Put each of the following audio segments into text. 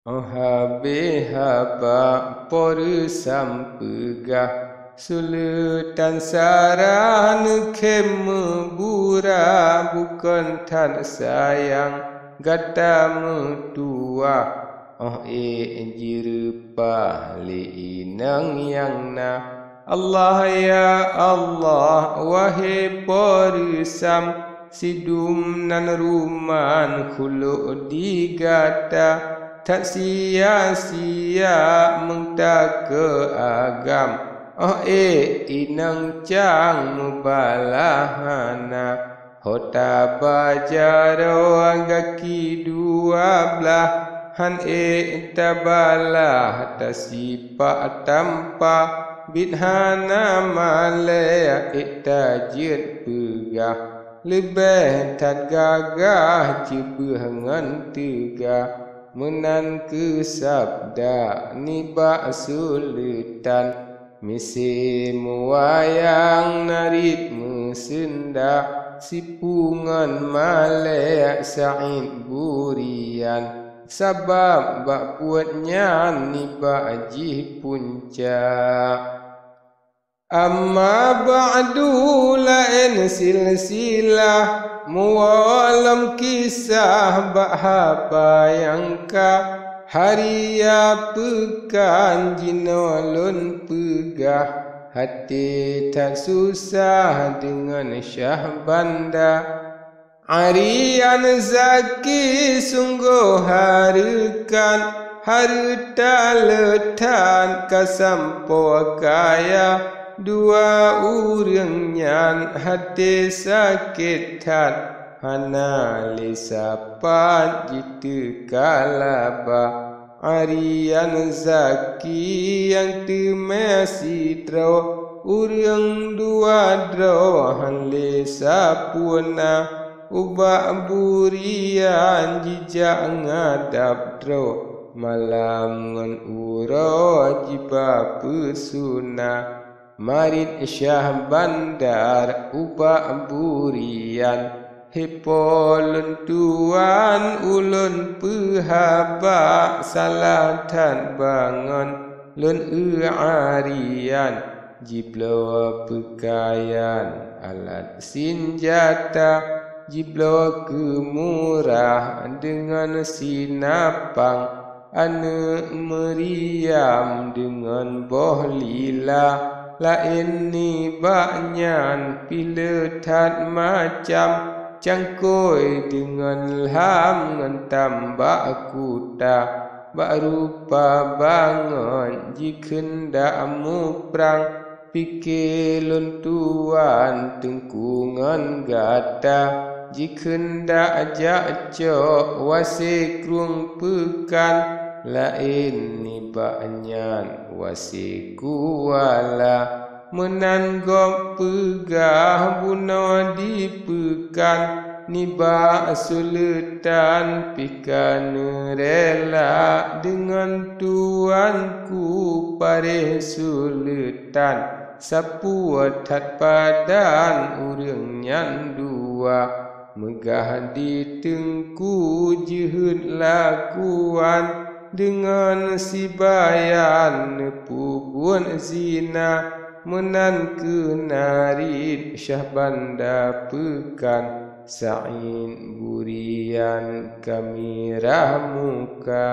Habe haba poru sampegah Sulutan saran kemu bura bukan tan sayang gata metua jirupa li inang yang na Allah ya Allah wahai porisam sidum nan ruman khulu digata tak sia-sia mengta ke agam inang cang mubalahana hota bajaro agaki dua belah han tabalah tasipa tanpa bidhana malaya tajir pegah lebih tak gagah cibehangan tegah menan ke sabda nibak sulitan misi muayang narit mesenda sipungan malaya sa'id burian sabab bak puatnya nibak ajih puncak amma ba'du lain silsilah mualam kisah bahapa yang ka haria pekan jinolun pegah hati tak susah dengan Syah Banda Arian Zaki sungguh harukan harta letan kasampo kaya dua urangnya hati sakitan hana lisapan jitu kalaba Arian Zaki yang temasi draw urang dua draw han lisapuna ubak burian jijak ngadap draw malam ngan uro jiba pesuna marit Syah Bandar ubak burian hipolun tuan ulun pehaba salatan bangun lun arian jiblo pekayan alat senjata jiblo kemurah dengan sinapang ane meriam dengan boh lila lain ni baknyan piletat macam cangkoi dengan lam ngan tambak kuta bak rupa bangun jikenda amu perang pikilun tuan tengkungan gata jikenda ajak cok wasikrung pekan lain ni baknyan wasikuala menanggap pegah buno dipekan niba sulitan pikan rela dengan tuanku pare sulitan sapuat padan urang nyan dua megah di tengku jehud lakuan dengan si bayan pubun zina menan kenarit Syah Banda pekan sa'in burian kami rahmuka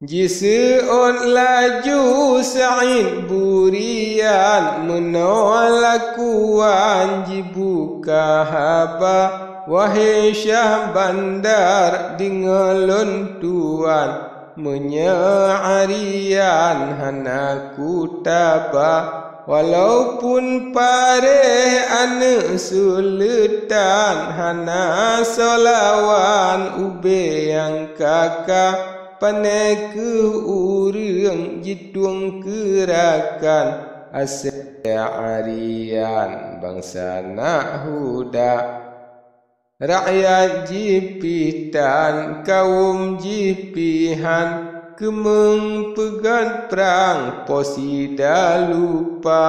jiseon laju sa'in burian menolak kuan jibuka haba wahai Syah Bandar dingelun tuan menyaarian hanaku tabah walaupun pare ane sulitan hana solawan ube yang kakak pane ke urang jitung kerakan asyarian bangsa nahuda rakyat jipitan kaum jipihan kemeng pegan perang posida lupa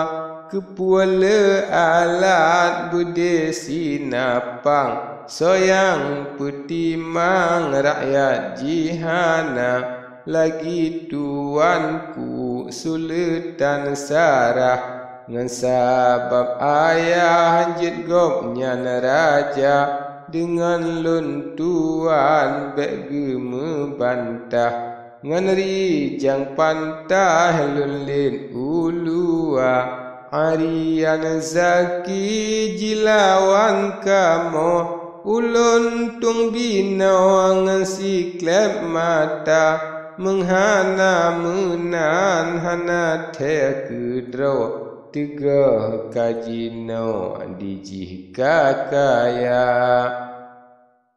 kepuala alat berdesi napang soyang petimang rakyat jihana lagi tuanku Sultan Sarah ngan sabab ayah jit gopnya raja dengan lun tuan bek membantah ngan rijang pantah lun lin ulua Arian Zaki jilawan kamu ulun tung bina ngan siklep mata menghana menan hana te kedro tiga kajino dijika kaya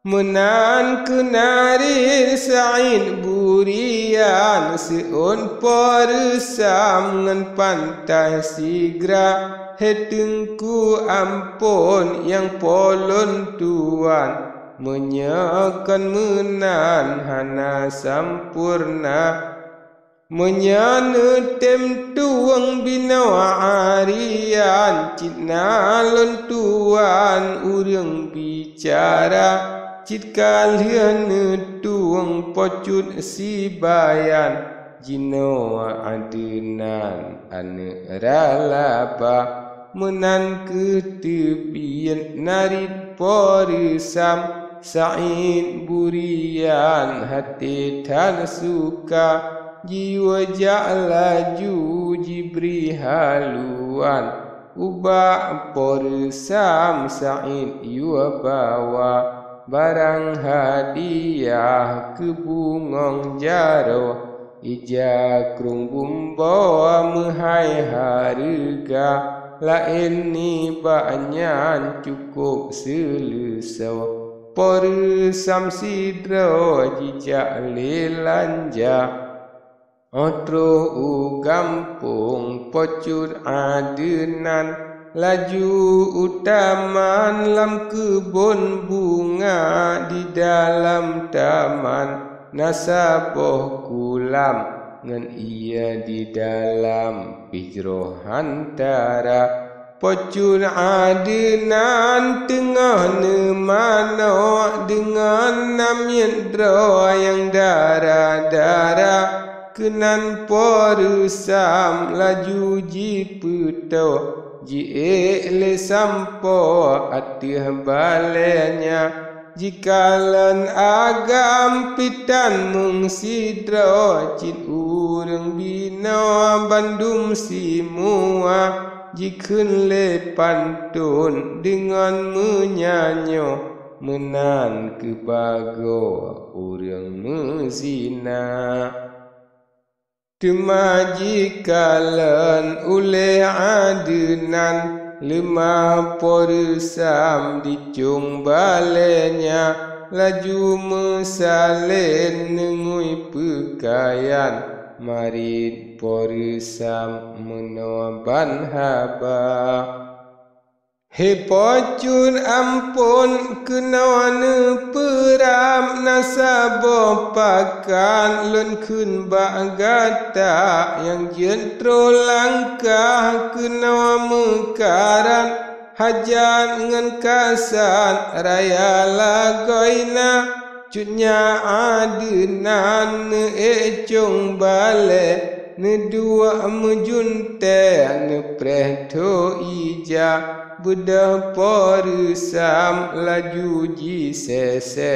menan kenarin Said burian seun peresam ngan pantai sigra hetengku ampun yang polon tuan menyakan menan hana sampurna menyana tem tuang binawa arian cina lon tuan urang bicara cit kalian tuang pocut si bayan jino adenan ane ralaba menan ketepian narit porisam Said burian hati tan suka jiwa laju jibri haluan ubah porisam Said yua bawa barang hadiah ke bungong jaro ija krung bumbawa mehai harga lain ni banyak cukup selesau porisam sidro jijak lelanja Otro gampung pocut adenan laju utaman lam kebun bunga di dalam taman nasaboh kulam ngan ia di dalam pijroh hantara pocut adenan tengah nemano dengan namyen dro yang darah-darah kenan porisam laju jiputo jiele sampo atih balenya jikalan agam pitan mung sidro cit urang bina bandum simua jikun le pantun dengan menyanyo menan kebago urang mezina Temajikalan oleh adenan lemah porisam dicung balenya laju mesalen nengui pekayan marit porisam menoban haba He pocun ampun kenawana peram nasabo pakan lun kun bagata yang jentro langkah kenawa mekaran hajan ngan kasan raya lagoina cutnya adenan ecung bale ne dua mejunte ne preto ija bedah porisam laju ji sese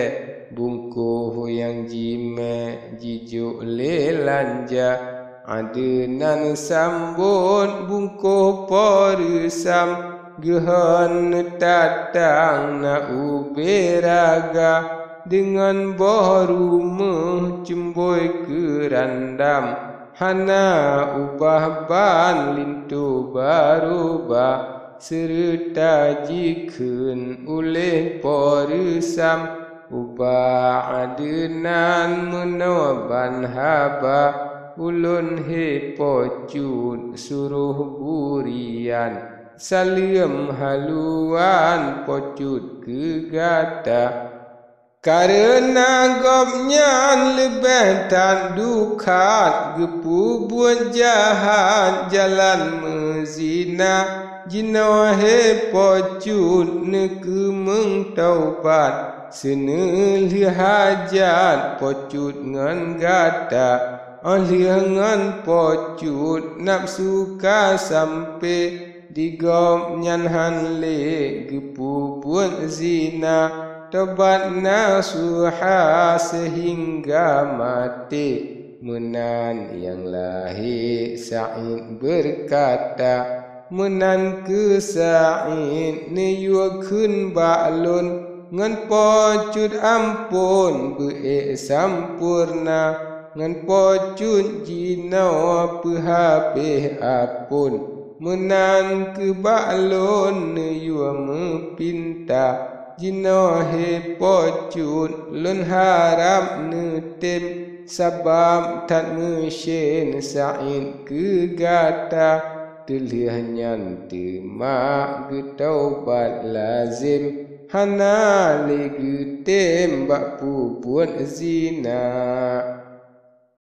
bungkuh yang jime jijuk lelanja adenan sambut bungkuh porisam gehan tatang na uberaga dengan borume cemboy kerandam hana ubah ban lintu baruba serta jikun oleh porisam ubah adenan menoban haba ulun he pocut suruh burian salim haluan pocut kegata karena gopnya lebih tak dukat gepu buat jahat jalan mezina Jina he pocun ne ke meng taubat Sene li hajat pocut ngan gata Liangan pocut nafsu ka sampai digom nyan han le gepu buat zina tobat nasuha sehingga mati Menan yang lahir Sa'id berkata Menan ke Sa'id ni yua kun ba'lun ngan pocut ampun be'ik sampurna ngan pocut jina pehabih apun Menan ke ba'lun ni yua mepinta jina he pocut lun harap netim sabab tak mesyin Sa'id ke gata Telih nyanti mak getaubat lazim Hana li getem bak pupuan zina